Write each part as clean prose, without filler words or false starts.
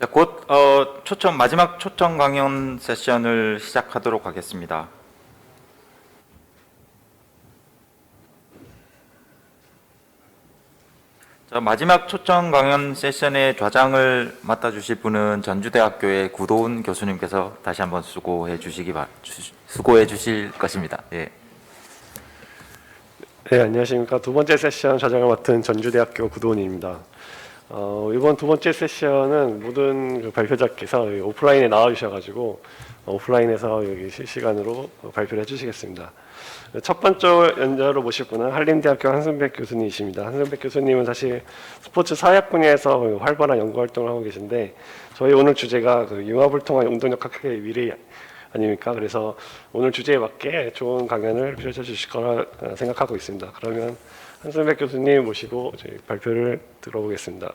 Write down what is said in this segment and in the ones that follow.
자, 곧 마지막 초청 강연 세션을 시작하도록 하겠습니다. 자, 마지막 초청 강연 세션의 좌장을 맡아주실 분은 전주대학교의 구도훈 교수님께서 다시 한번 수고해 주실 것입니다. 예. 네, 안녕하십니까. 두 번째 세션 좌장을 맡은 전주대학교 구도훈입니다. 이번 두 번째 세션은 모든 그 발표자께서 오프라인에 나와주셔가지고 오프라인에서 여기 실시간으로 발표를 해주시겠습니다. 첫 번째 연자로 모실 분은 한림대학교 한승백 교수님이십니다. 한승백 교수님은 사실 스포츠 사회학 분야에서 활발한 연구 활동을 하고 계신데, 저희 오늘 주제가 그 융합을 통한 운동력 학회의 미래 아닙니까? 그래서 오늘 주제에 맞게 좋은 강연을 펼쳐 주실 거라 생각하고 있습니다. 그러면 한승백 교수님 모시고 저희 발표를 들어보겠습니다.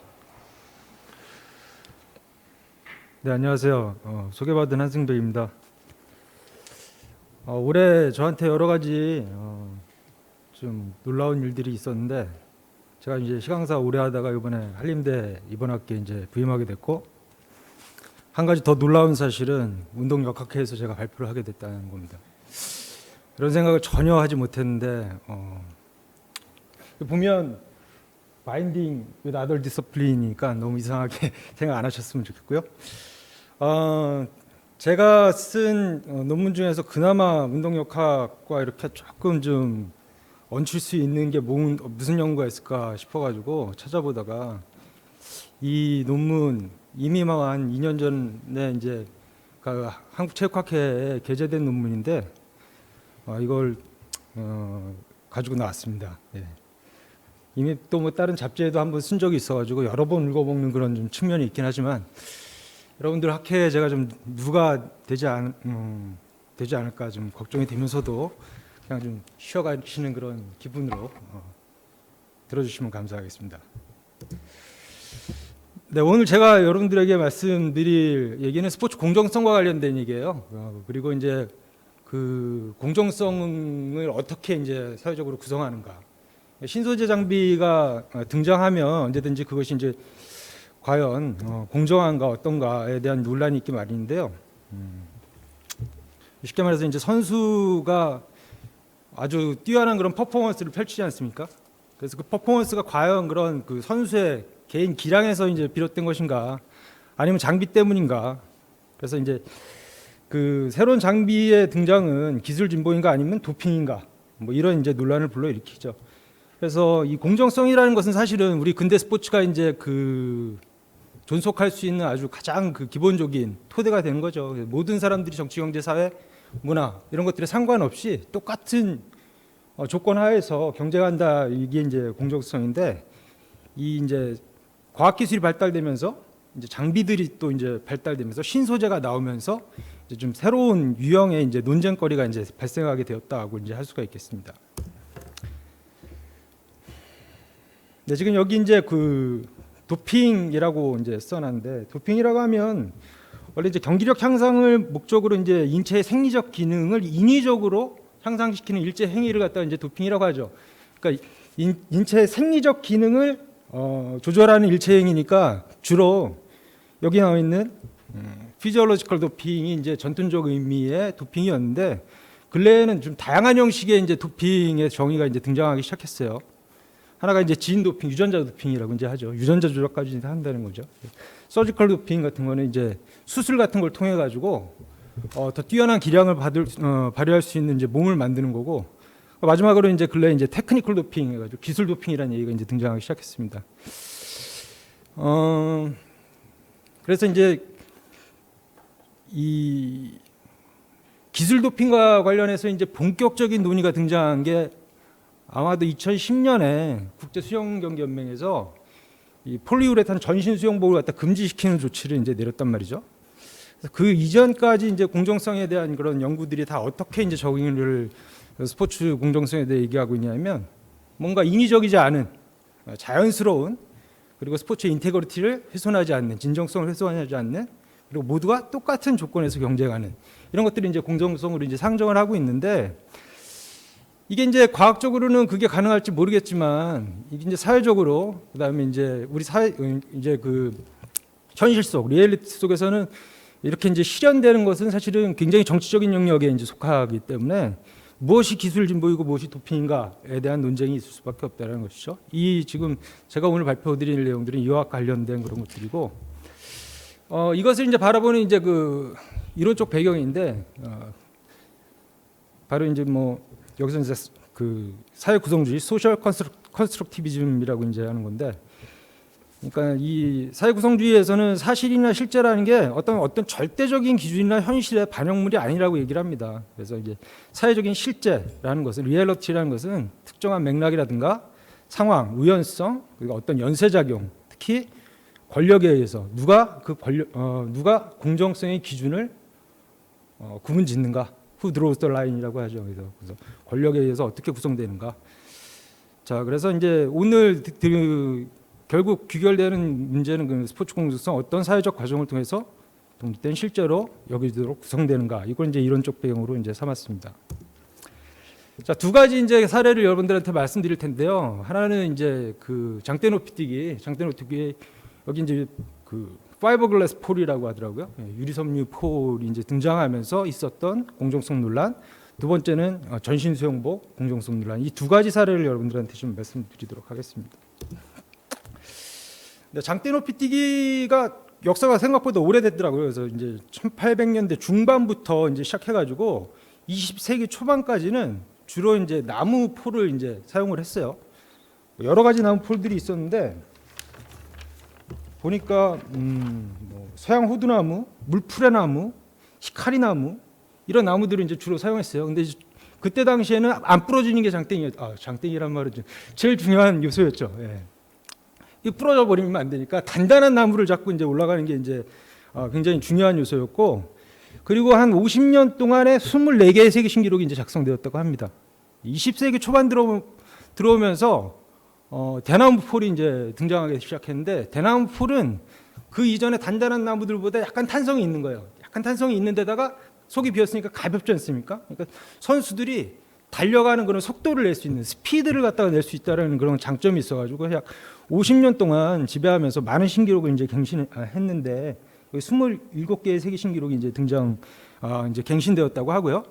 네, 안녕하세요. 소개받은 한승백입니다. 올해 저한테 여러 가지 좀 놀라운 일들이 있었는데, 제가 이제 시강사 오래 하다가 이번에 한림대 이번 학기에 이제 부임하게 됐고, 한 가지 더 놀라운 사실은 운동역학회에서 제가 발표를 하게 됐다는 겁니다. 이런 생각을 전혀 하지 못했는데, 보면 바인딩 with other discipline이니까 너무 이상하게 생각 안 하셨으면 좋겠고요. 제가 쓴 논문 중에서 그나마 운동역학과 이렇게 조금 좀 얹힐 수 있는 게 무슨 연구가 있을까 싶어가지고 찾아보다가 이 논문 이미 한 2년 전에 이제 그 한국체육학회에 게재된 논문인데 이걸 가지고 나왔습니다. 예. 이미 또 뭐 다른 잡지에도 한번 쓴 적이 있어가지고 여러 번 읽어먹는 그런 좀 측면이 있긴 하지만, 여러분들 학회에 제가 좀 누가 되지 않을까 좀 걱정이 되면서도 그냥 좀 쉬어가시는 그런 기분으로 들어주시면 감사하겠습니다. 네, 오늘 제가 여러분들에게 말씀드릴 얘기는 스포츠 공정성과 관련된 얘기예요. 그리고 이제 그 공정성을 어떻게 이제 사회적으로 구성하는가. 신소재 장비가 등장하면 언제든지 그것이 이제 과연 공정한가 어떤가에 대한 논란이 있기 마련인데요. 쉽게 말해서 이제 선수가 아주 뛰어난 그런 퍼포먼스를 펼치지 않습니까? 그래서 그 퍼포먼스가 과연 그런 그 선수의 개인 기량에서 이제 비롯된 것인가, 아니면 장비 때문인가. 그래서 이제 그 새로운 장비의 등장은 기술 진보인가 아니면 도핑인가, 뭐 이런 이제 논란을 불러일으키죠. 그래서 이 공정성이라는 것은 사실은 우리 근대 스포츠가 이제 그 존속할 수 있는 아주 가장 그 기본적인 토대가 되는 거죠. 모든 사람들이 정치, 경제, 사회, 문화 이런 것들에 상관없이 똑같은 조건 하에서 경쟁한다, 이게 이제 공정성인데, 이 이제 과학기술이 발달되면서 이제 장비들이 또 이제 발달되면서 신소재가 나오면서 이제 좀 새로운 유형의 이제 논쟁거리가 이제 발생하게 되었다고 이제 할 수가 있겠습니다. 네, 지금 여기 이제 그 도핑이라고 이제 써놨는데, 도핑이라고 하면 원래 이제 경기력 향상을 목적으로 이제 인체의 생리적 기능을 인위적으로 향상시키는 일제 행위를 갖다가 이제 도핑이라고 하죠. 그러니까 인체의 생리적 기능을 조절하는 일체 행위니까 주로 여기 나와 있는 피지올로지컬 도핑이 이제 전통적 의미의 도핑이었는데, 근래에는 좀 다양한 형식의 이제 도핑의 정의가 이제 등장하기 시작했어요. 하나가 이제 지인 도핑, 유전자 도핑이라고 이제 하죠. 유전자 조작까지 한다는 거죠. 서지컬 도핑 같은 거는 이제 수술 같은 걸 통해 가지고 더 뛰어난 기량을 발휘할 수 있는 이제 몸을 만드는 거고, 마지막으로 이제 근래 이제 테크니컬 도핑 해가지고 기술 도핑이라는 얘기가 이제 등장하기 시작했습니다. 그래서 이제 이 기술 도핑과 관련해서 이제 본격적인 논의가 등장한 게 아마도 2010년에 국제 수영 경기 연맹에서 이 폴리우레탄 전신 수영복을 갖다 금지시키는 조치를 이제 내렸단 말이죠. 그래서 그 이전까지 이제 공정성에 대한 그런 연구들이 다 어떻게 이제 적용을 스포츠 공정성에 대해 얘기하고 있냐면, 뭔가 인위적이지 않은 자연스러운, 그리고 스포츠의 인테그리티를 훼손하지 않는, 진정성을 훼손하지 않는, 그리고 모두가 똑같은 조건에서 경쟁하는, 이런 것들이 이제 공정성으로 이제 상정을 하고 있는데, 이게 이제 과학적으로는 그게 가능할지 모르겠지만, 이게 이제 사회적으로, 그다음에 이제 우리 사회 이제 그 현실 속 리얼리티 속에서는 이렇게 이제 실현되는 것은 사실은 굉장히 정치적인 영역에 이제 속하기 때문에 무엇이 기술 진보이고 무엇이 도핑인가에 대한 논쟁이 있을 수밖에 없다는 것이죠. 이 지금 제가 오늘 발표드릴 내용들은 이와 관련된 그런 것들이고, 이것을 이제 바라보는 이제 그 이론적 배경인데, 바로 이제 뭐 여기서 이제 그 사회 구성주의 소셜 컨스트럭티비즘이라고 이제 하는 건데, 그러니까 이 사회 구성주의에서는 사실이나 실제라는 게 어떤 절대적인 기준이나 현실의 반영물이 아니라고 얘기를 합니다. 그래서 이제 사회적인 실제라는 것은 리얼리티라는 것은 특정한 맥락이라든가 상황, 우연성, 그리고 어떤 연쇄작용, 특히 권력에 의해서 누가 공정성의 기준을 구분짓는가, who draws the line이라고 하죠. 그래서 권력에 의해서 어떻게 구성되는가. 자, 그래서 이제 오늘 결국 귀결되는 문제는 그 스포츠 공정성 어떤 사회적 과정을 통해서 독립된 실제로 여기도록 구성되는가, 이걸 이제 이론적 배경으로 이제 삼았습니다. 자, 두 가지 이제 사례를 여러분들한테 말씀드릴 텐데요. 하나는 이제 그 장대 높이뛰기 여기 이제 그 파이버글라스 폴이라고 하더라고요. 유리섬유 폴이 이제 등장하면서 있었던 공정성 논란. 두 번째는 전신 수영복 공정성 논란. 이 두 가지 사례를 여러분들한테 좀 말씀드리도록 하겠습니다. 장대 높이뛰기가 역사가 생각보다 오래됐더라고요. 그래서 이제 1800년대 중반부터 이제 시작해가지고 20세기 초반까지는 주로 이제 나무 폴을 이제 사용을 했어요. 여러 가지 나무 폴들이 있었는데 보니까 뭐 서양 호두나무, 물풀의나무, 히카리나무 이런 나무들을 이제 주로 사용했어요. 근데 그때 당시에는 안 부러지는 게 장땡이란 말은 제일 중요한 요소였죠. 예. 이 부러져 버리면 안 되니까 단단한 나무를 잡고 이제 올라가는 게 이제 굉장히 중요한 요소였고, 그리고 한 50년 동안에 24개의 세계 신기록이 이제 작성되었다고 합니다. 20세기 초반 들어오면서 대나무 폴이 이제 등장하기 시작했는데, 대나무 폴은 그 이전에 단단한 나무들보다 약간 탄성이 있는 거예요. 약간 탄성이 있는 데다가 속이 비었으니까 가볍지 않습니까? 그러니까 선수들이 달려가는 그런 속도를 낼 수 있는 스피드를 갖다가 낼 수 있다는 그런 장점이 있어가지고 약 50년 동안 지배하면서 많은 신기록을 이제 갱신했는데 27개의 세계 신기록이 이제 이제 갱신되었다고 하고요.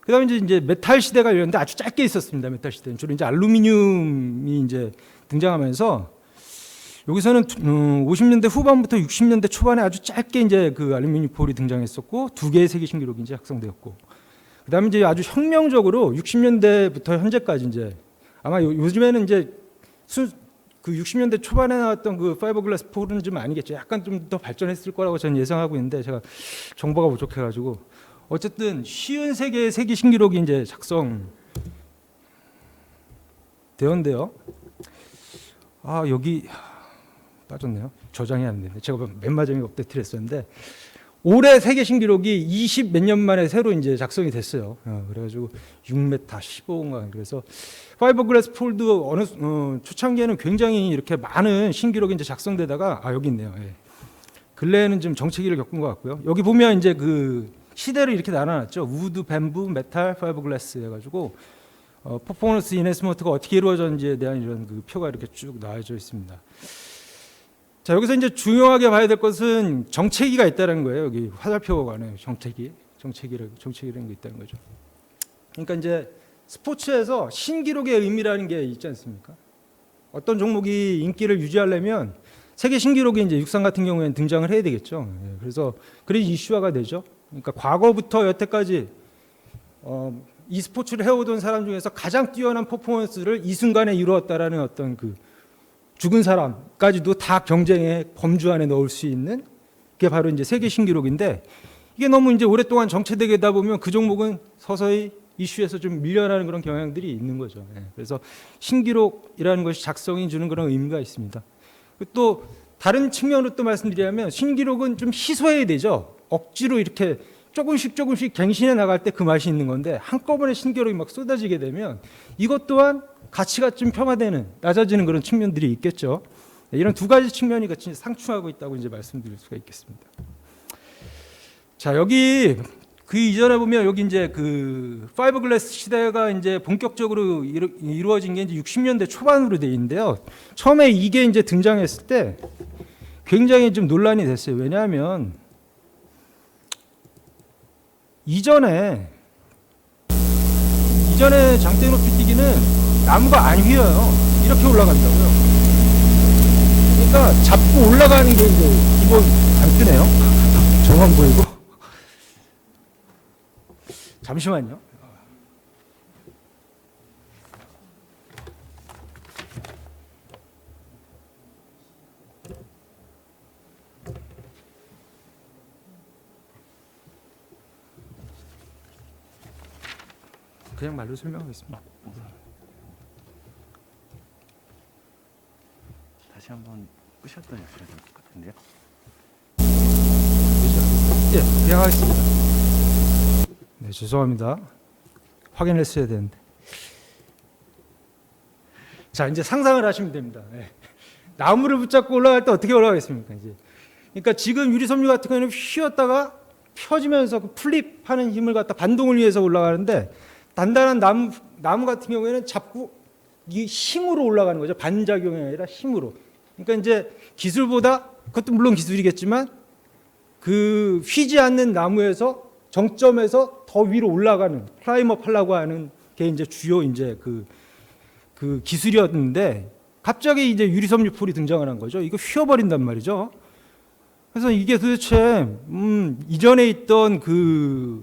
그다음에 이제 메탈 시대가 열렸는데 아주 짧게 있었습니다. 메탈 시대는 주로 이제 알루미늄이 이제 등장하면서 여기서는 50년대 후반부터 60년대 초반에 아주 짧게 이제 그 알루미늄 폴이 등장했었고 2개의 세계 신기록이 이제 작성되었고, 그다음에 이제 아주 혁명적으로 60년대부터 현재까지 이제 아마 요즘에는 이제 그 60년대 초반에 나왔던 그 파이버글라스 폴은 좀 아니겠죠. 약간 좀 더 발전했을 거라고 저는 예상하고 있는데 제가 정보가 부족해가지고 어쨌든 53개의 세계 신기록이 이제 작성되었는데요. 여기 빠졌네요. 저장이 안 되네. 제가 맨 마지막에 업데이트를 했었는데 올해 세계 신기록이 20 몇 년 만에 새로 이제 작성이 됐어요. 그래가지고 6m 15인가. 그래서 파이버글라스 폴도 초창기에는 굉장히 이렇게 많은 신기록이 이제 작성되다가 여기 있네요. 예. 근래에는 좀 정체기를 겪은 것 같고요. 여기 보면 이제 그 시대를 이렇게 나눠놨죠. 우드, 뱀부, 메탈, 파이버글라스 해가지고 퍼포먼스 인핸스먼트가 어떻게 이루어졌는지에 대한 이런 그 표가 이렇게 쭉 나와져 있습니다. 자, 여기서 이제 중요하게 봐야 될 것은 정체기가 있다는 거예요. 여기 화살표가 나요. 정체기라는 게 있다는 거죠. 그러니까 이제 스포츠에서 신기록의 의미라는 게 있지 않습니까? 어떤 종목이 인기를 유지하려면 세계 신기록이 이제 육상 같은 경우에는 등장을 해야 되겠죠. 그래서 이슈화가 되죠. 그러니까 과거부터 여태까지 이 스포츠를 해오던 사람 중에서 가장 뛰어난 퍼포먼스를 이 순간에 이루었다라는 어떤 그 죽은 사람까지도 다 경쟁의 범주 안에 넣을 수 있는 게 바로 이제 세계 신기록인데, 이게 너무 이제 오랫동안 정체되다 보면 그 종목은 서서히 이슈에서 좀 밀려나는 그런 경향들이 있는 거죠. 그래서 신기록이라는 것이 작성이 주는 그런 의미가 있습니다. 또 다른 측면으로 또 말씀드리자면 신기록은 좀 희소해야 되죠. 억지로 이렇게 조금씩 갱신해 나갈 때 그 맛이 있는 건데 한꺼번에 신기록이 막 쏟아지게 되면 이것 또한 가치가 좀 폄하되는, 낮아지는 그런 측면들이 있겠죠. 이런 두 가지 측면이 같이 상충하고 있다고 이제 말씀드릴 수가 있겠습니다. 자, 여기 그 이전에 보면 여기 이제 그 파이버글라스 시대가 이제 본격적으로 이루어진 게 이제 60년대 초반으로 돼 있는데요. 처음에 이게 이제 등장했을 때 굉장히 좀 논란이 됐어요. 왜냐하면 이전에 장대 높이 뛰기는 나무가 안 휘어요. 이렇게 올라간다고요. 그러니까 잡고 올라가는 게 이제 기본. 안 뜨네요. 저만 보이고. 잠시만요. 그냥 말로 설명하겠습니다. 다시 한번 끄셨더니 그래야 될 것 같은데요. 예, 그냥 하겠습니다. 네, 죄송합니다. 확인했어야 되는데. 자, 이제 상상을 하시면 됩니다. 네. 나무를 붙잡고 올라갈 때 어떻게 올라가겠습니까? 이제. 그러니까 지금 유리섬유 같은 경우는 휘었다가 펴지면서 그 플립하는 힘을 갖다 반동을 위해서 올라가는데, 단단한 나무 같은 경우에는 잡고 이 힘으로 올라가는 거죠. 반작용이 아니라 힘으로. 그러니까 이제 기술보다, 그것도 물론 기술이겠지만, 그 휘지 않는 나무에서 정점에서 더 위로 올라가는, 클라임업 하려고 하는 게 이제 주요 이제 그 기술이었는데, 갑자기 이제 유리섬유 폴이 등장을 한 거죠. 이거 휘어버린단 말이죠. 그래서 이게 도대체 이전에 있던 그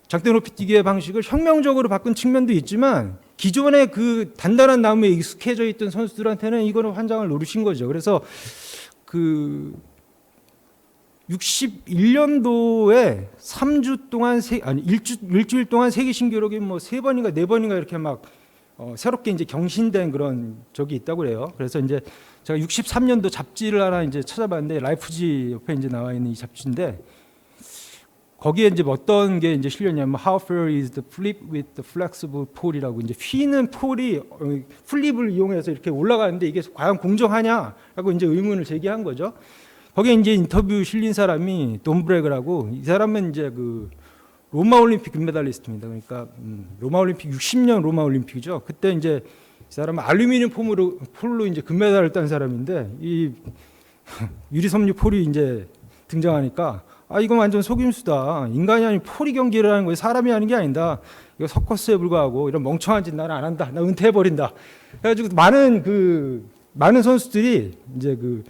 장대 높이 뛰기의 방식을 혁명적으로 바꾼 측면도 있지만, 기존의 그 단단한 나무에 익숙해져 있던 선수들한테는 이거는 환장을 노리신 거죠. 그래서 그 61년도에 3주 동안 일주일 동안 세계 신기록이 뭐 3번인가 4번인가 이렇게 막 새롭게 이제 경신된 그런 적이 있다고 그래요. 그래서 이제 제가 63년도 잡지를 하나 이제 찾아봤는데, 라이프지 옆에 이제 나와 있는 이 잡지인데, 거기에 이제 어떤 게 이제 실렸냐면 How fair is the flip with the flexible pole이라고, 이제 휘는 폴이 플립을 이용해서 이렇게 올라가는데 이게 과연 공정하냐라고 이제 의문을 제기한 거죠. 거기에 이제 인터뷰 실린 사람이 돈 브레그라고, 이 사람은 이제 그 로마 올림픽 금메달리스트입니다. 그러니까 로마 올림픽 60년 로마 올림픽이죠. 그때 이제 이 사람은 알루미늄 폴로 이제 금메달을 딴 사람인데, 이 유리섬유 폴이 이제 등장하니까 이건 완전 속임수다. 인간이 아닌 폴이 경기를 하는 거예요. 사람이 하는 게 아니다. 이거 서커스에 불과하고 이런 멍청한 짓 나는 안 한다. 나 은퇴해 버린다. 그래가지고 많은 선수들이 이제 그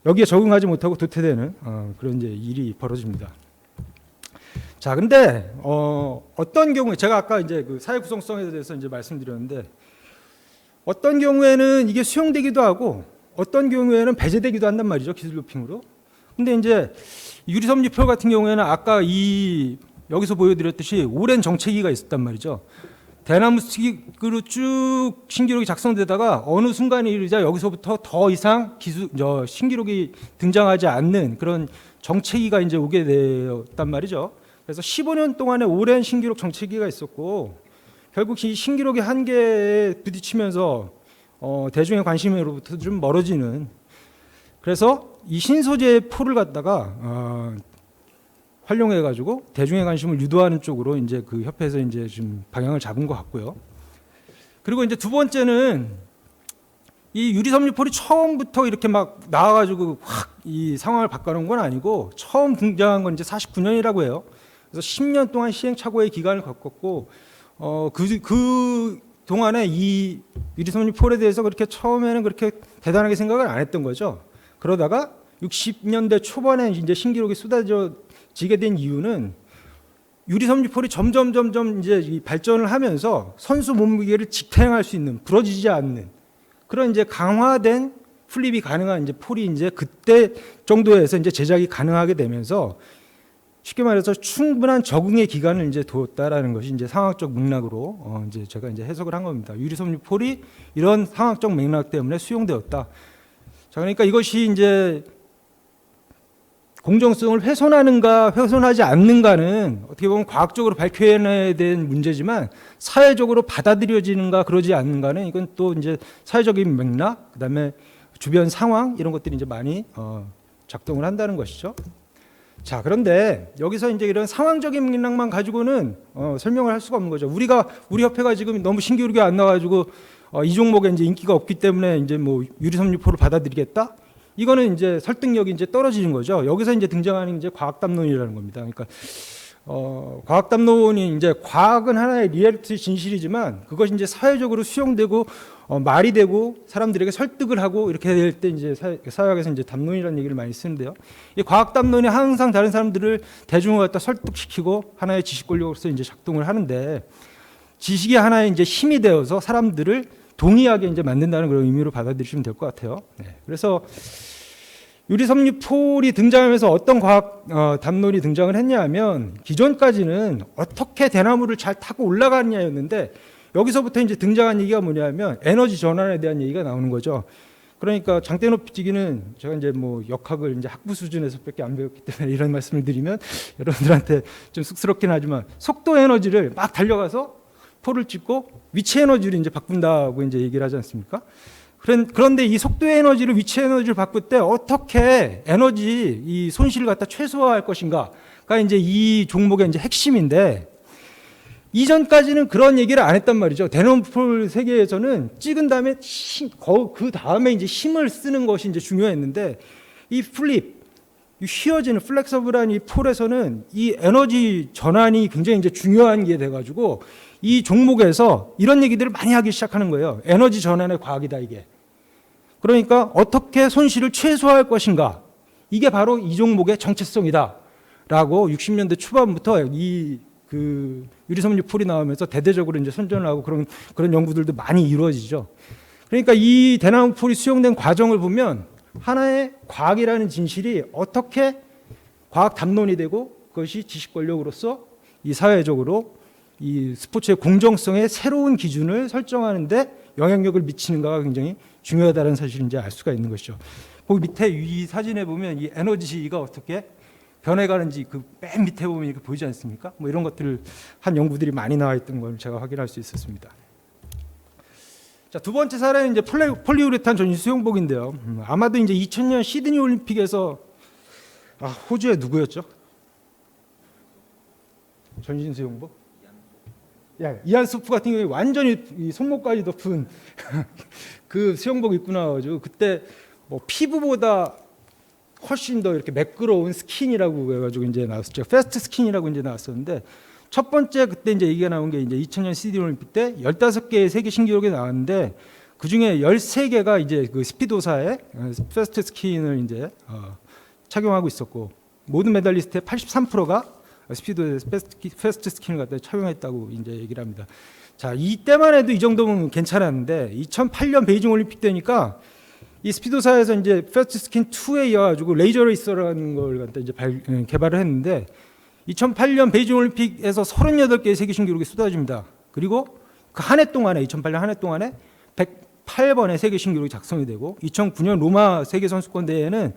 여기에 적응하지 못하고 도태되는 그런 이제 일이 벌어집니다. 자, 근데 어떤 경우에 제가 아까 이제 그 사회 구성성에 대해서 이제 말씀드렸는데, 어떤 경우에는 이게 수용되기도 하고 어떤 경우에는 배제되기도 한단 말이죠, 기술 도핑으로. 근데 이제 유리섬유 폴 같은 경우에는 아까 여기서 보여드렸듯이 오랜 정체기가 있었단 말이죠. 대나무 스틱으로 쭉 신기록이 작성되다가 어느 순간에 이르자 여기서부터 더 이상 신기록이 등장하지 않는 그런 정체기가 이제 오게 되었단 말이죠. 그래서 15년 동안의 오랜 신기록 정체기가 있었고, 결국 이 신기록의 한계에 부딪히면서 대중의 관심으로부터 좀 멀어지는, 그래서 이 신소재의 폴을 갖다가 활용해 가지고 대중의 관심을 유도하는 쪽으로 이제 그 협회에서 이제 좀 방향을 잡은 것 같고요. 그리고 이제 두 번째는 이 유리섬유 폴이 처음부터 이렇게 막 나와가지고 확 이 상황을 바꿔놓은 건 아니고, 처음 등장한 건 이제 49년이라고 해요. 그래서 10년 동안 시행착오의 기간을 겪었고, 그 동안에 이 유리섬유 폴에 대해서 그렇게 처음에는 그렇게 대단하게 생각을 안 했던 거죠. 그러다가 60년대 초반에 이제 신기록이 쏟아지게 된 이유는 유리섬유 폴이 점점 이제 발전을 하면서 선수 몸무게를 직행할 수 있는, 부러지지 않는 그런 이제 강화된 플립이 가능한 이제 폴이 이제 그때 정도에서 이제 제작이 가능하게 되면서, 쉽게 말해서 충분한 적응의 기간을 이제 두었다라는 것이 이제 상학적 맥락으로 이제 제가 이제 해석을 한 겁니다. 유리섬유 폴이 이런 상학적 맥락 때문에 수용되었다. 자, 그러니까 이것이 이제 공정성을 훼손하는가 훼손하지 않는가는 어떻게 보면 과학적으로 밝혀내야 되는 문제지만, 사회적으로 받아들여지는가 그러지 않는가는 이건 또 이제 사회적인 맥락, 그다음에 주변 상황, 이런 것들이 이제 많이 작동을 한다는 것이죠. 자, 그런데 여기서 이제 이런 상황적인 맥락만 가지고는 설명을 할 수가 없는 거죠. 우리 협회가 지금 너무 신기록이 안 나와가지고 이 종목에 이제 인기가 없기 때문에 이제 뭐 유리섬유 폴을 받아들이겠다, 이거는 이제 설득력이 이제 떨어지는 거죠. 여기서 이제 등장하는 이제 과학담론이라는 겁니다. 그러니까 과학담론이 이제 과학은 하나의 리얼리티 진실이지만 그것이 이제 사회적으로 수용되고 말이 되고 사람들에게 설득을 하고 이렇게 될 때 이제 사회학에서 이제 담론이라는 얘기를 많이 쓰는데요. 이 과학담론이 항상 다른 사람들을 대중을 갖다 설득시키고 하나의 지식 권력으로서 이제 작동을 하는데 지식이 하나의 이제 힘이 되어서 사람들을 동의하게 이제 만든다는 그런 의미로 받아들이시면 될 것 같아요. 네. 그래서 유리섬유폴이 등장하면서 어떤 과학 담론이 등장을 했냐면 기존까지는 어떻게 대나무를 잘 타고 올라가느냐였는데 여기서부터 이제 등장한 얘기가 뭐냐면 에너지 전환에 대한 얘기가 나오는 거죠. 그러니까 장대 높이뛰기는 제가 이제 뭐 역학을 이제 학부 수준에서밖에 안 배웠기 때문에 이런 말씀을 드리면 여러분들한테 좀 쑥스럽긴 하지만 속도 에너지를 막 달려가서 폴을 찍고 위치 에너지를 이제 바꾼다고 이제 얘기를 하지 않습니까? 그런데 이 속도 에너지를 위치 에너지를 바꿀 때 어떻게 에너지 이 손실을 갖다 최소화할 것인가가 이제 이 종목의 이제 핵심인데 이전까지는 그런 얘기를 안 했단 말이죠. 대나무폴 세계에서는 찍은 다음에 그 다음에 이제 힘을 쓰는 것이 이제 중요했는데 이 플립, 이 휘어지는 플렉서블한 이 폴에서는 이 에너지 전환이 굉장히 이제 중요한 게 돼가지고 이 종목에서 이런 얘기들을 많이 하기 시작하는 거예요. 에너지 전환의 과학이다 이게. 그러니까 어떻게 손실을 최소화할 것인가. 이게 바로 이 종목의 정체성이다라고 60년대 초반부터 이 유리섬유폴이 나오면서 대대적으로 이제 선전을 하고 그런 연구들도 많이 이루어지죠. 그러니까 이 대나무폴이 수용된 과정을 보면 하나의 과학이라는 진실이 어떻게 과학 담론이 되고 그것이 지식 권력으로서 이 사회적으로 이 스포츠의 공정성의 새로운 기준을 설정하는데 영향력을 미치는가가 굉장히 중요하다는 사실을 이제 알 수가 있는 것이죠. 그 밑에 이 사진에 보면 이 에너지가 어떻게 변해가는지 그 맨 밑에 보면 이렇게 보이지 않습니까? 뭐 이런 것들을 한 연구들이 많이 나와 있던 걸 제가 확인할 수 있었습니다. 자, 두 번째 사례는 이제 폴리우레탄 전신 수영복인데요. 아마도 이제 2000년 시드니 올림픽에서 호주의 누구였죠? 전신 수영복? 이안 소프 같은 경우에 완전히 이 손목까지 덮은 그 수영복 입고 나와가지고 그때 뭐 피부보다 훨씬 더 이렇게 매끄러운 스킨이라고 해가지고 이제 나왔었죠. 패스트 스킨이라고 이제 나왔었는데 첫 번째 그때 이제 얘기가 나온 게 이제 2000년 시드니 올림픽 때 15개의 세계 신기록이 나왔는데 그 중에 13개가 이제 그 스피도사의 패스트 스킨을 이제 착용하고 있었고 모든 메달리스트의 83%가 스피드의 패스트 스킨을 갖다 착용했다고 이제 얘기를 합니다. 자, 이때만 해도 이 정도면 괜찮았는데 2008년 베이징 올림픽 때니까 이 스피도사에서 이제 패스트 스킨 2에 이어가지고 레이저 레이서라는 걸 갖다 이제 개발을 했는데 2008년 베이징 올림픽에서 38개의 세계 신기록이 쏟아집니다. 그리고 그 한 해 동안에 2008년 한 해 동안에 108번의 세계 신기록이 작성이 되고 2009년 로마 세계 선수권 대회는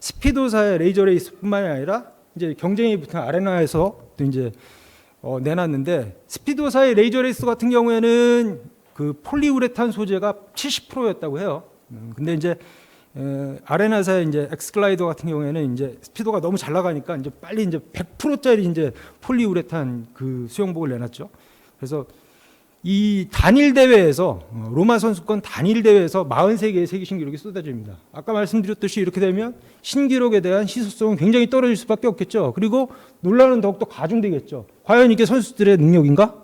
스피도사의 레이저 레이스뿐만이 아니라 이제 경쟁이 붙은 아레나에서 또 이제 내놨는데 스피도사의 레이저 레이스 같은 경우에는 그 폴리우레탄 소재가 70%였다고 해요. 근데 이제 아레나사의 이제 엑스글라이더 같은 경우에는 이제 스피도가 너무 잘 나가니까 이제 빨리 이제 100%짜리 이제 폴리우레탄 그 수영복을 내놨죠. 그래서 이 단일 대회에서 로마 선수권 단일 대회에서 43개의 세계 신기록이 쏟아집니다. 아까 말씀드렸듯이 이렇게 되면 신기록에 대한 희소성은 굉장히 떨어질 수밖에 없겠죠. 그리고 논란은 더욱더 가중되겠죠. 과연 이게 선수들의 능력인가?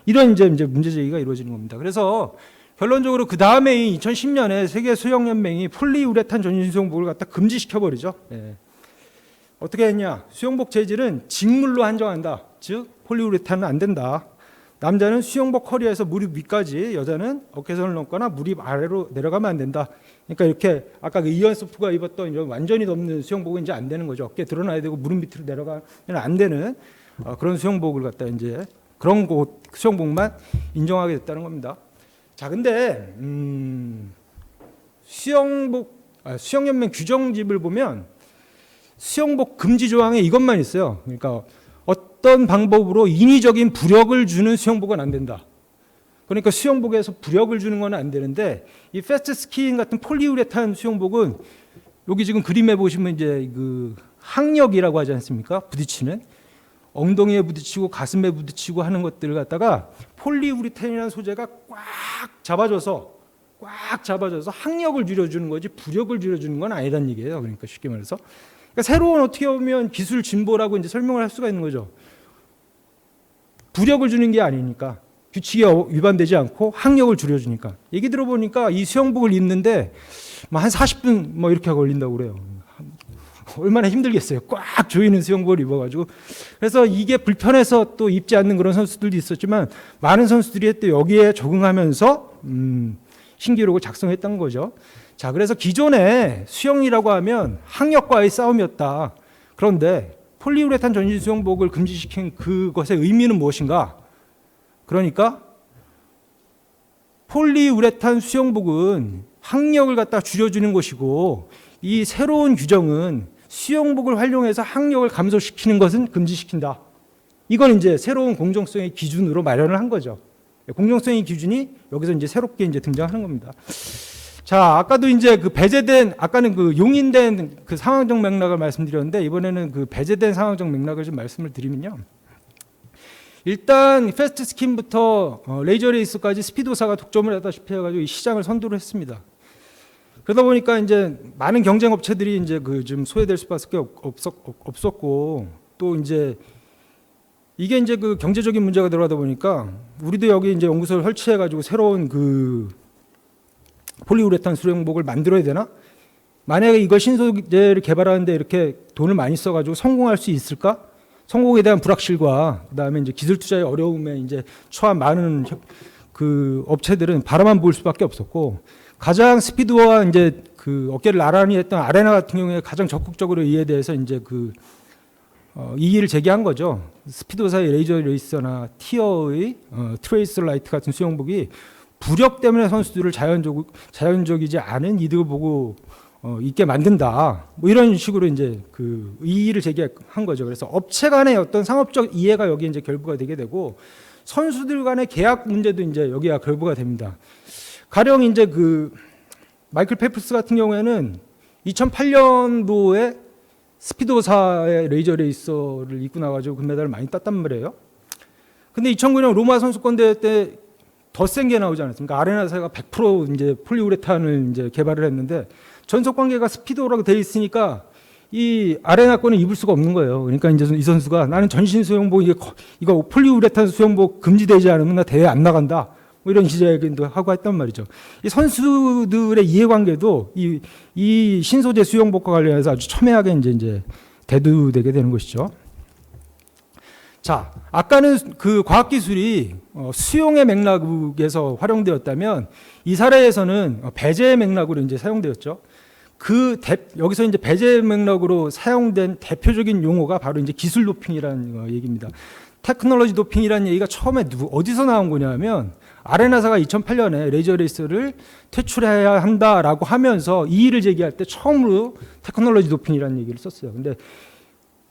이런 이제 문제 제기가 이루어지는 겁니다. 그래서 결론적으로 그 다음에 2010년에 세계 수영연맹이 폴리우레탄 전신 수영복을 갖다 금지시켜 버리죠. 네. 어떻게 했냐? 수영복 재질은 직물로 한정한다. 즉 폴리우레탄은 안 된다. 남자는 수영복 허리에서 무릎 위까지, 여자는 어깨선을 넘거나 무릎 아래로 내려가면 안 된다. 그러니까 이렇게 아까 그 이안 소프가 입었던 이런 완전히 덮는 수영복은 이제 안 되는 거죠. 어깨 드러나야 되고 무릎 밑으로 내려가면 안 되는 그런 수영복을 갖다 이제 그런 수영복만 인정하게 됐다는 겁니다. 자, 근데 수영연맹 규정집을 보면 수영복 금지 조항에 이것만 있어요. 그러니까 어떤 방법으로 인위적인 부력을 주는 수영복은 안 된다. 그러니까 수영복에서 부력을 주는 건 안 되는데 이 패스트 스킨 같은 폴리우레탄 수영복은 여기 지금 그림에 보시면 이제 그 항력이라고 하지 않습니까? 부딪히는 엉덩이에 부딪히고 가슴에 부딪히고 하는 것들을 갖다가 폴리우레탄이라는 소재가 꽉 잡아줘서 꽉 잡아줘서 항력을 줄여주는 거지 부력을 줄여주는 건 아니란 얘기예요. 그러니까 쉽게 말해서 그러니까 새로운 어떻게 보면 기술 진보라고 이제 설명을 할 수가 있는 거죠. 부력을 주는 게 아니니까 규칙에 위반되지 않고 항력을 줄여주니까. 얘기 들어보니까 이 수영복을 입는데 한 40분 뭐 이렇게 걸린다고 그래요. 얼마나 힘들겠어요. 꽉 조이는 수영복을 입어가지고. 그래서 이게 불편해서 또 입지 않는 그런 선수들도 있었지만 많은 선수들이 또 여기에 적응하면서 신기록을 작성했던 거죠. 자, 그래서 기존에 수영이라고 하면 항력과의 싸움이었다. 그런데 폴리우레탄 전신 수영복을 금지시킨 그것의 의미는 무엇인가? 그러니까 폴리우레탄 수영복은 항력을 갖다 줄여주는 것이고 이 새로운 규정은 수영복을 활용해서 항력을 감소시키는 것은 금지시킨다. 이건 이제 새로운 공정성의 기준으로 마련을 한 거죠. 공정성의 기준이 여기서 이제 새롭게 이제 등장하는 겁니다. 자, 아까도 이제 그 배제된 아까는 그 용인된 그 상황적 맥락을 말씀드렸는데 이번에는 그 배제된 상황적 맥락을 좀 말씀을 드리면요. 일단 패스트 스킨부터 레이저 레이스까지 스피드사가 독점을 하다시피 해가지고 이 시장을 선도를 했습니다. 그러다 보니까 이제 많은 경쟁 업체들이 이제 그 좀 소외될 수밖에 없었고 또 이제 이게 이제 그 경제적인 문제가 들어가다 보니까 우리도 여기 이제 연구소를 설치해가지고 새로운 그 폴리우레탄 수영복을 만들어야 되나? 만약에 이걸 신소재를 개발하는데 이렇게 돈을 많이 써가지고 성공할 수 있을까? 성공에 대한 불확실과 그다음에 이제 기술 투자의 어려움에 이제 처한 많은 그 업체들은 바라만 볼 수밖에 없었고 가장 스피드와 이제 그 어깨를 나란히 했던 아레나 같은 경우에 가장 적극적으로 이에 대해서 이제 그 이의를 제기한 거죠. 스피드사의 레이저 레이서나 티어의 트레이스 라이트 같은 수영복이 부력 때문에 선수들을 자연적이지 않은 이득을 보고 있게 만든다. 뭐 이런 식으로 이제 그 이의를 제기한 거죠. 그래서 업체 간의 어떤 상업적 이해가 여기 이제 결부가 되게 되고 선수들 간의 계약 문제도 이제 여기가 결부가 됩니다. 가령 이제 그 마이클 펠프스 같은 경우에는 2008년도에 스피드사의 레이저 레이서를 입고 나가지고 금메달을 많이 땄단 말이에요. 근데 2009년 로마 선수권 대회 때 더 센 게 나오지 않았습니까? 아레나사가 100% 이제 폴리우레탄을 이제 개발을 했는데 전속 관계가 스피드라고 되어 있으니까 이 아레나권을 입을 수가 없는 거예요. 그러니까 이제 이 선수가 나는 전신 수영복 이거 폴리우레탄 수영복 금지되지 않으면 나 대회 안 나간다. 뭐 이런 기자회견도 하고 했단 말이죠. 이 선수들의 이해관계도 이 신소재 수영복과 관련해서 아주 첨예하게 이제 대두되게 되는 것이죠. 자, 아까는 그 과학기술이 수용의 맥락에서 활용되었다면 이 사례에서는 배제의 맥락으로 이제 사용되었죠. 여기서 이제 배제 맥락으로 사용된 대표적인 용어가 바로 이제 기술 도핑이라는 얘기입니다. 테크놀로지 도핑이라는 얘기가 처음에 어디서 나온 거냐면 아레나사가 2008년에 레이저 레이스를 퇴출해야 한다라고 하면서 이의를 제기할 때 처음으로 테크놀로지 도핑이라는 얘기를 썼어요. 근데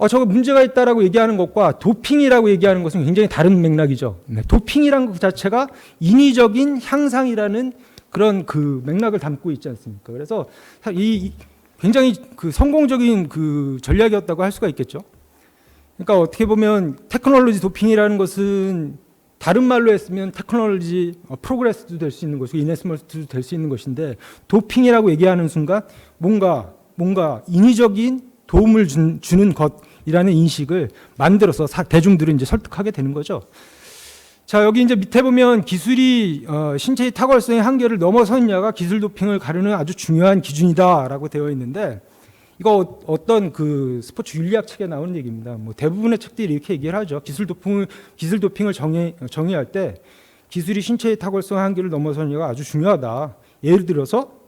저거 문제가 있다라고 얘기하는 것과 도핑이라고 얘기하는 것은 굉장히 다른 맥락이죠. 네, 도핑이라는 것 자체가 인위적인 향상이라는 그런 그 맥락을 담고 있지 않습니까? 그래서 이 굉장히 그 성공적인 그 전략이었다고 할 수가 있겠죠. 그러니까 어떻게 보면 테크놀로지 도핑이라는 것은 다른 말로 했으면 테크놀로지 프로그레스도 될 수 있는 것이고 이네스먼트도 될 수 있는 것인데 도핑이라고 얘기하는 순간 뭔가 인위적인 도움을 주는 것이라는 인식을 만들어서 대중들을 이제 설득하게 되는 거죠. 자, 여기 이제 밑에 보면 기술이 신체의 탁월성의 한계를 넘어섰냐가 기술 도핑을 가르는 아주 중요한 기준이다라고 되어 있는데 이거 어떤 그 스포츠 윤리학 책에 나오는 얘기입니다. 뭐 대부분의 책들이 이렇게 얘기를 하죠. 기술 도핑을 정의할 때 기술이 신체의 탁월성 한계를 넘어서느냐가 아주 중요하다. 예를 들어서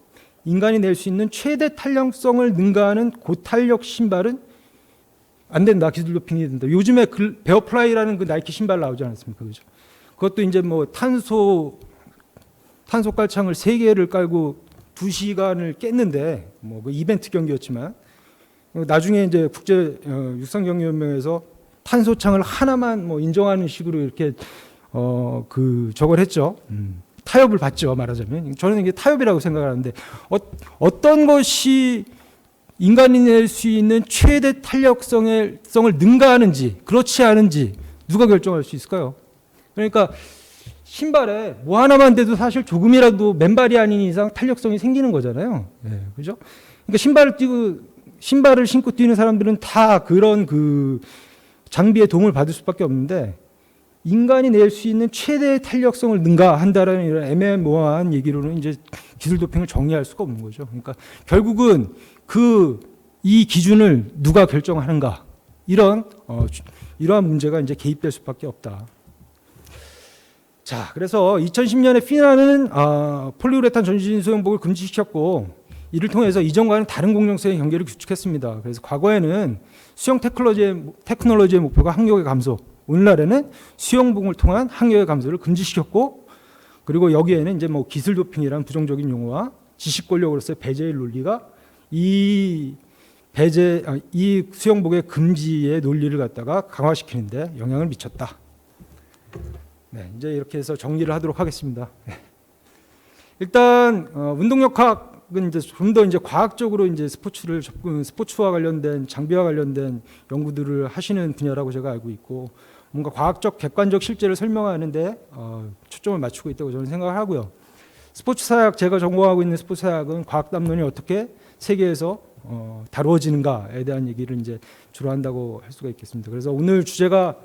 인간이 낼 수 있는 최대 탄력성을 능가하는 고탄력 신발은 안 된다. 기술 도핑이 된다. 요즘에 베어플라이라는 그 나이키 신발 나오지 않았습니까? 그죠? 그것도 이제 뭐 탄소 깔창을 3개를 깔고 2시간을 깼는데 뭐 그 이벤트 경기였지만 나중에 이제 국제 육상경기연맹에서 탄소창을 하나만 뭐 인정하는 식으로 이렇게 저걸 했죠. 타협을 받죠, 말하자면. 저는 이게 타협이라고 생각을 하는데 어떤 것이 인간이 낼 수 있는 최대 탄력성을 능가하는지 그렇지 않은지 누가 결정할 수 있을까요? 그러니까 신발에 뭐 하나만 돼도 사실 조금이라도 맨발이 아닌 이상 탄력성이 생기는 거잖아요. 예, 그죠? 그러니까 신발을 신고 뛰는 사람들은 다 그런 그 장비의 도움을 받을 수밖에 없는데 인간이 낼 수 있는 최대의 탄력성을 능가한다라는 이런 애매모호한 얘기로는 이제 기술 도핑을 정의할 수가 없는 거죠. 그러니까 결국은 이 기준을 누가 결정하는가 이러한 문제가 이제 개입될 수밖에 없다. 자, 그래서 2010년에 피나는 폴리우레탄 전신 수영복을 금지시켰고 이를 통해서 이전과는 다른 공정성의 경계를 구축했습니다. 그래서 과거에는 수영 테크놀로지의 목표가 항력의 감소, 오늘날에는 수영복을 통한 항력의 감소를 금지시켰고, 그리고 여기에는 이제 뭐 기술 도핑이라는 부정적인 용어와 지식 권력으로서의 배제의 논리가 이 수영복의 금지의 논리를 갖다가 강화시키는데 영향을 미쳤다. 네, 이제 이렇게 해서 정리를 하도록 하겠습니다. 일단 운동역학은 이제 좀 더 이제 과학적으로 이제 스포츠와 관련된 장비와 관련된 연구들을 하시는 분야라고 제가 알고 있고, 뭔가 과학적 객관적 실제를 설명하는데 초점을 맞추고 있다고 저는 생각을 하고요. 스포츠 사학, 제가 전공하고 있는 스포츠 사학은 과학 담론이 어떻게 세계에서 다루어지는가에 대한 얘기를 이제 주로 한다고 할 수가 있겠습니다. 그래서 오늘 주제가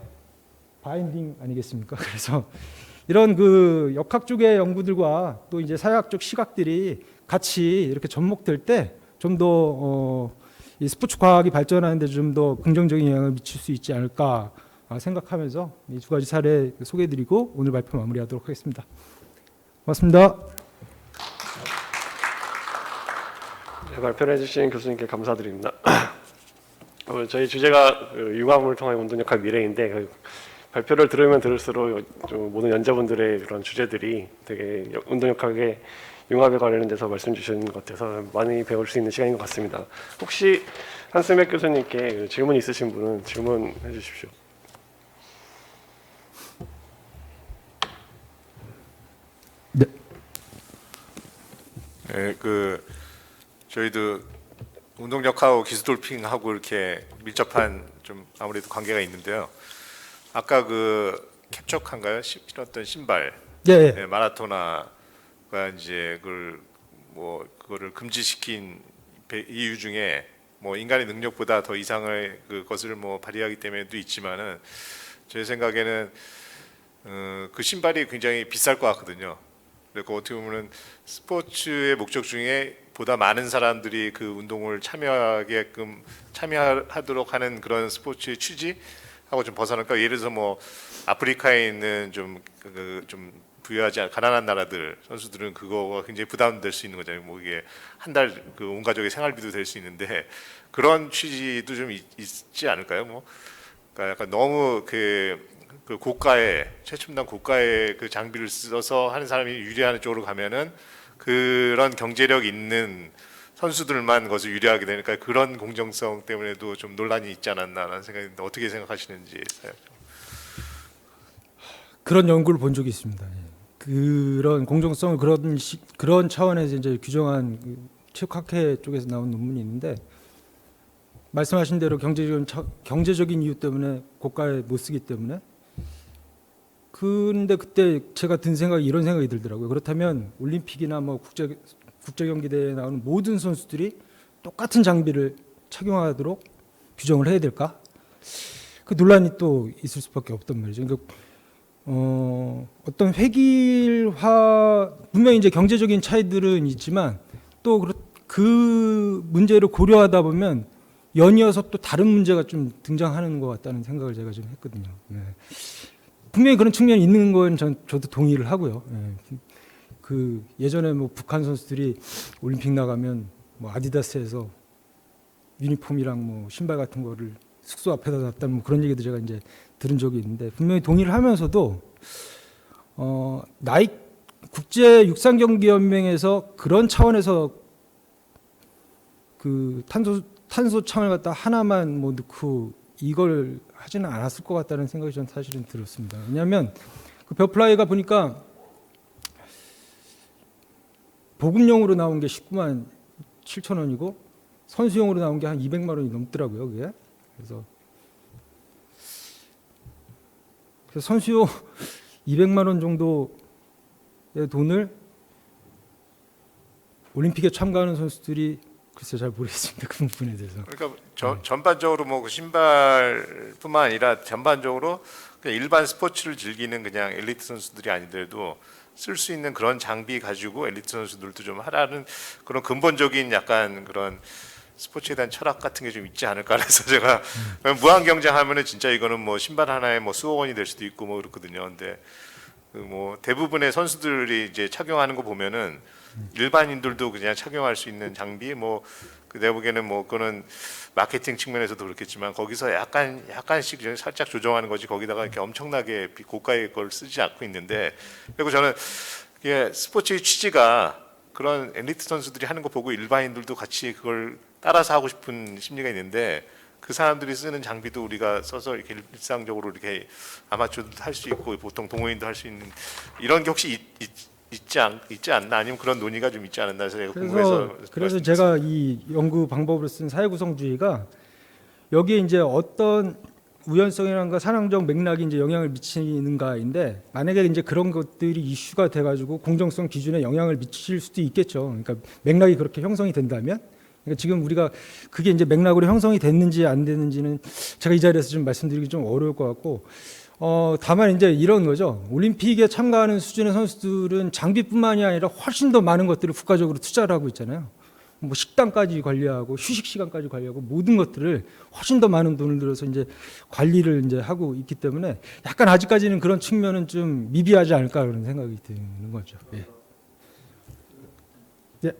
바인딩 아니겠습니까? 그래서 이런 그 역학 쪽의 연구들과 또 이제 사회학적 시각들이 같이 이렇게 접목될 때 좀 더 이 스포츠 과학이 발전하는 데 좀 더 긍정적인 영향을 미칠 수 있지 않을까 생각하면서 이 두 가지 사례 소개해드리고 오늘 발표 마무리하도록 하겠습니다. 고맙습니다. 네, 발표를 해주신 교수님께 감사드립니다. 오늘 저희 주제가 융합을 통한 운동역학 미래인데 발표를 들으면 들을수록 좀 모든 연자분들의 그런 주제들이 되게 운동역학의 융합에 관련돼서 말씀 주시는 것 같아서 많이 배울 수 있는 시간인 것 같습니다. 혹시 한스맥 교수님께 질문 있으신 분은 질문해 주십시오. 네. 네, 저희도 운동역학하고 기술 돌핑하고 이렇게 밀접한 좀 아무래도 관계가 있는데요. 아까 캡처칸가요? 신었던 신발, 네. 네, 마라토나가 이제 그거를 금지시킨 이유 중에 뭐 인간의 능력보다 더 이상의 그것을 뭐 발휘하기 때문에도 있지만은 제 생각에는 그 신발이 굉장히 비쌀 것 같거든요. 그리고 어떻게 보면은 스포츠의 목적 중에 보다 많은 사람들이 그 운동을 참여하도록 하는 그런 스포츠의 취지하고 좀 벗어날까? 예를 들어서 뭐 아프리카에 있는 좀 부유하지 않은 가난한 나라들 선수들은 그거가 굉장히 부담될 수 있는 거잖아요. 뭐 이게 한 달 온 가족의 생활비도 될 수 있는데 그런 취지도 좀 있지 않을까요? 뭐 그러니까 약간 너무 그 고가의 최첨단 고가의 그 장비를 써서 하는 사람이 유리한 쪽으로 가면은 그런 경제력 있는 선수들만 그것을 유리하게 되니까 그런 공정성 때문에도 좀 논란이 있지 않았나라는 생각인데 어떻게 생각하시는지. 그런 연구를 본 적이 있습니다. 예. 그런 공정성을 그런 차원에서 이제 규정한 체육학회 쪽에서 나온 논문이 있는데 말씀하신 대로 경제적인 이유 때문에 고가에 못 쓰기 때문에. 근데 그때 제가 든 생각이 이런 생각이 들더라고요. 그렇다면 올림픽이나 뭐 국제 경기 대회에 나오는 모든 선수들이 똑같은 장비를 착용하도록 규정을 해야 될까? 그 논란이 또 있을 수밖에 없단 말이죠. 그러니까 어떤 획일화 분명히 이제 경제적인 차이들은 있지만 또 그 문제를 고려하다 보면 연이어서 또 다른 문제가 좀 등장하는 것 같다는 생각을 제가 좀 했거든요. 네. 분명히 그런 측면이 있는 건 저도 동의를 하고요. 예. 그 예전에 뭐 북한 선수들이 올림픽 나가면 뭐 아디다스에서 유니폼이랑 뭐 신발 같은 거를 숙소 앞에다 놨다는 뭐 그런 얘기도 제가 이제 들은 적이 있는데 분명히 동의를 하면서도 국제 육상 경기 연맹에서 그런 차원에서 그 탄소 창을 갖다 하나만 뭐 넣고 이걸 하지는 않았을 것 같다는 생각이 전 사실은 들었습니다. 왜냐하면 그 베어플라이가 보니까 보급용으로 나온 게 19만 7천 원이고 선수용으로 나온 게 한 200만 원이 넘더라고요. 그게. 그래서 선수용 200만 원 정도의 돈을 올림픽에 참가하는 선수들이 글쎄 잘 모르겠습니다. 그 부분에 대해서. 그러니까 전반적으로 뭐 그 신발뿐만 아니라 전반적으로 그냥 일반 스포츠를 즐기는 그냥 엘리트 선수들이 아니더라도 쓸 수 있는 그런 장비 가지고 엘리트 선수들도 좀 하라는 그런 근본적인 약간 그런 스포츠에 대한 철학 같은 게 좀 있지 않을까 해서 제가 무한 경쟁하면은 진짜 이거는 뭐 신발 하나에 뭐 수억 원이 될 수도 있고 뭐 그렇거든요. 근데 그 뭐 대부분의 선수들이 이제 착용하는 거 보면은 일반인들도 그냥 착용할 수 있는 장비 뭐 그 내가 보기에는 뭐 그거는 마케팅 측면에서도 그렇겠지만 거기서 약간씩 살짝 조정하는 거지 거기다가 이렇게 엄청나게 고가의 걸 쓰지 않고 있는데 그리고 저는 이게 스포츠의 취지가 그런 엘리트 선수들이 하는 거 보고 일반인들도 같이 그걸 따라서 하고 싶은 심리가 있는데 그 사람들이 쓰는 장비도 우리가 써서 이렇게 일상적으로 이렇게 아마추어도 할 수 있고 보통 동호인도 할 수 있는 이런 게 혹시 있지 않나 아니면 그런 논의가 좀 있지 않았나 해서 제가 궁금해서 그래서 제가 이 연구 방법으로 쓴 사회구성주의가 여기에 이제 어떤 우연성이란가 산업적 맥락이 이제 영향을 미치는가인데 만약에 이제 그런 것들이 이슈가 돼가지고 공정성 기준에 영향을 미칠 수도 있겠죠. 그러니까 맥락이 그렇게 형성이 된다면. 그러니까 지금 우리가 그게 이제 맥락으로 형성이 됐는지 안 됐는지는 제가 이 자리에서 좀 말씀드리기 좀 어려울 것 같고 다만 이제 이런 거죠. 올림픽에 참가하는 수준의 선수들은 장비뿐만이 아니라 훨씬 더 많은 것들을 국가적으로 투자를 하고 있잖아요. 뭐 식당까지 관리하고 휴식 시간까지 관리하고 모든 것들을 훨씬 더 많은 돈을 들여서 이제 관리를 이제 하고 있기 때문에 약간 아직까지는 그런 측면은 좀 미비하지 않을까 그런 생각이 드는 거죠. 예. 예.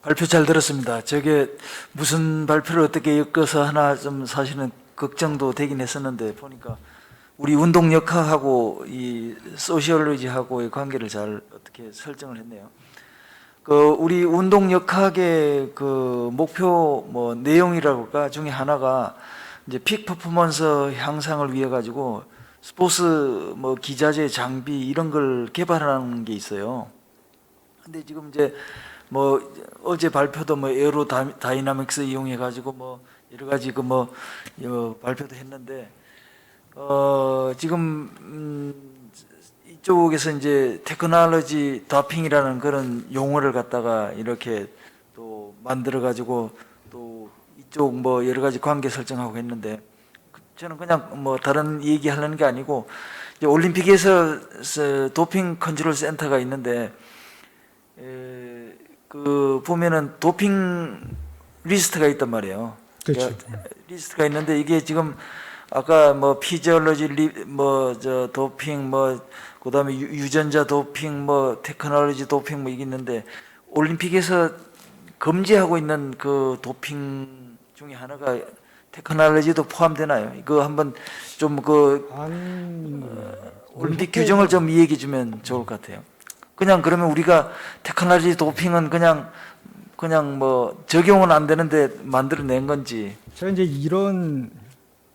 발표 잘 들었습니다. 저게 무슨 발표를 어떻게 엮어서 하나 좀 사실은 걱정도 되긴 했었는데 보니까 우리 운동역학하고 이 소시올로지하고의 관계를 잘 어떻게 설정을 했네요. 그 우리 운동역학의 그 목표 뭐 내용이랄까 중에 하나가 이제 픽 퍼포먼스 향상을 위해 가지고 스포츠 뭐 기자재 장비 이런 걸 개발하는 게 있어요. 근데 지금 이제 뭐 어제 발표도 뭐 에어로 다이나믹스 이용해 가지고 뭐 여러 가지 그 뭐 발표도 했는데 지금 이쪽에서 이제 테크놀로지 도핑이라는 그런 용어를 갖다가 이렇게 또 만들어 가지고 또 이쪽 뭐 여러 가지 관계 설정하고 했는데 저는 그냥 뭐 다른 얘기 하려는 게 아니고 이제 올림픽에서 도핑 컨트롤 센터가 있는데 그 보면은 도핑 리스트가 있단 말이에요. 그렇죠. 리스트가 있는데 이게 지금 아까 뭐 피지올로지 뭐 저 도핑 뭐 그다음에 유전자 도핑 뭐 테크놀로지 도핑 뭐 이게 있는데 올림픽에서 금지하고 있는 그 도핑 중에 하나가 테크놀로지도 포함되나요? 이거 한번 좀 그 올림픽 규정을 좀 이야기해 주면 좋을 것 같아요. 그냥 그러면 우리가 테크놀로지 도핑은 그냥 뭐 적용은 안 되는데 만들어낸 건지. 제가 이제 이런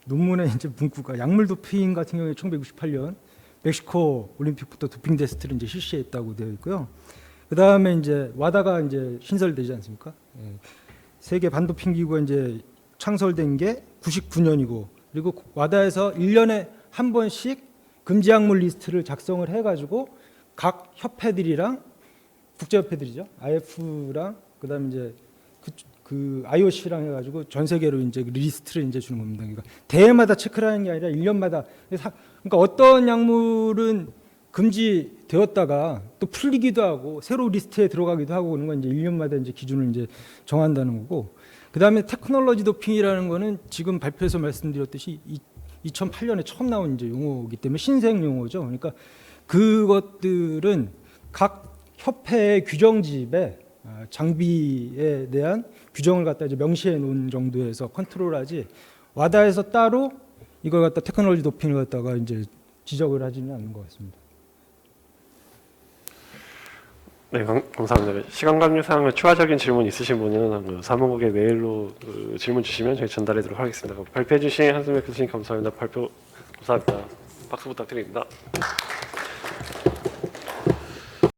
논문의 이제 문구가 약물 도핑 같은 경우에 1968년 멕시코 올림픽부터 도핑 테스트를 이제 실시했다고 되어 있고요. 그 다음에 이제 와다가 이제 신설되지 않습니까? 예. 세계 반도핑 기구가 이제 창설된 게 99년이고 그리고 와다에서 1년에 한 번씩 금지 약물 리스트를 작성을 해가지고 각 협회들이랑 국제협회들이죠. IF랑 그다음에 이제 그 IOC랑 해가지고 전 세계로 이제 리스트를 이제 주는 겁니다. 그러니까 대회마다 체크를 하는 게 아니라 1년마다 그러니까 어떤 약물은 금지되었다가 또 풀리기도 하고 새로 리스트에 들어가기도 하고 그런 건 이제 1년마다 이제 기준을 이제 정한다는 거고. 그다음에 테크놀로지 도핑이라는 거는 지금 발표에서 말씀드렸듯이 2008년에 처음 나온 이제 용어이기 때문에 신생 용어죠. 그러니까 그것들은 각 협회의 규정집에 장비에 대한 규정을 갖다 이제 명시해 놓은 정도에서 컨트롤하지 와다에서 따로 이걸 갖다 테크놀로지 도핑을 갖다가 이제 지적을 하지는 않는 것 같습니다. 네, 감사합니다. 시간 관계상 추가적인 질문 있으신 분은 그 사무국에 메일로 그 질문 주시면 저희 전달해드리도록 하겠습니다. 발표해 주신 한승백 교수님 감사합니다. 발표 감사합니다. 박수 부탁드립니다.